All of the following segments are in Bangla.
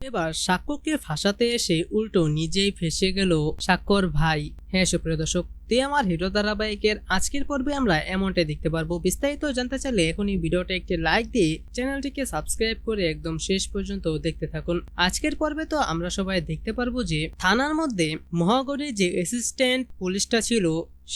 এবার সাক্ষ্যকে ফাঁসাতে এসে উল্টো নিজেই ফেঁসে গেল সাক্ষ্যর ভাই। হ্যাঁ সুপ্রিয় দর্শক, আমার হিরো ধারাবাহিকের আজকের পর্বে আমরা এমনটাই দেখতে পারবো। বিস্তারিত জানতে চাইলে এখনই ভিডিওটা একটি লাইক দিয়ে চ্যানেলটিকে সাবস্ক্রাইব করে একদম শেষ পর্যন্ত দেখতে থাকুন। আজকের পর্বে তো আমরা সবাই দেখতে পারবো যে থানার মধ্যে মহাগড়ের যে অ্যাসিস্ট্যান্ট পুলিশটা ছিল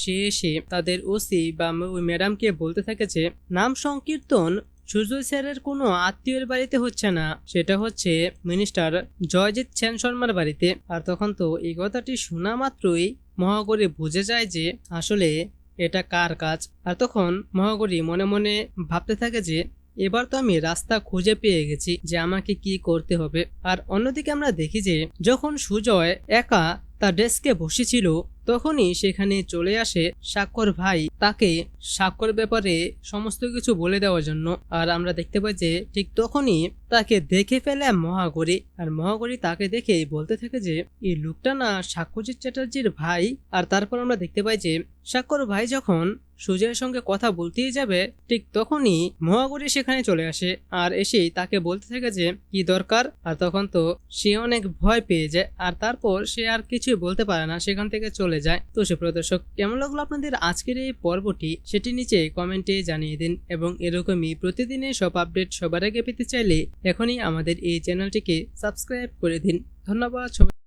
সে এসে তাদের ওসি বা ওই ম্যাডামকে বলতে থাকে যে নাম সংকীর্তন সুজয় স্যারের কোনো আত্মীয়ের বাড়িতে হচ্ছে না, সেটা হচ্ছে মিনিস্টার জয়জিৎ সেন শর্মার বাড়িতে। আর তখন তো এই কথাটি শোনা মাত্রই মহাগৌরী বুঝে যায় যে আসলে এটা কার কাজ। আর তখন মহাগৌরী মনে মনে ভাবতে থাকে যে এবার তো আমি রাস্তা খুঁজে পেয়ে গেছি যে আমাকে কি করতে হবে। আর অন্যদিকে আমরা দেখি যে যখন সুজয় একা তার ডেস্কে বসেছিল তখনই সেখানে চলে আসে সাক্ষ্যর ভাই তাকে সাক্ষ্যর ব্যাপারে সমস্ত কিছু বলে দেওয়ার জন্য। আর আমরা দেখতে পাই যে ঠিক তখনই তাকে দেখে ফেলে মহাগৌরী। আর মহাগৌরী তাকে দেখে বলতে থাকে যে এই লোকটা না সাক্ষ্যজিৎ চ্যাটার্জির ভাই। আর তারপর আমরা দেখতে পাই যে সাক্ষ্যর ভাই যখন সুজয়ের সঙ্গে কথা বলতেই যাবে ঠিক তখনই মহাগৌরী সেখানে চলে আসে আর এসেই তাকে বলতে থাকে যে কি দরকার। আর তখন তো সে অনেক ভয় পেয়ে যায় আর তারপর সে আর কিছুই বলতে পারে না, সেখান থেকে চলে যায়। তো সুপ্রিয় দর্শক, কেমন লাগলো আপনাদের আজকের এই পর্বটি সেটি নিচে কমেন্টে জানিয়ে দিন এবং এরকমই প্রতিদিনের সব আপডেট সবার আগে পেতে চাইলে এখনই আমাদের এই চ্যানেলটিকে সাবস্ক্রাইব করে দিন। ধন্যবাদ সবাই।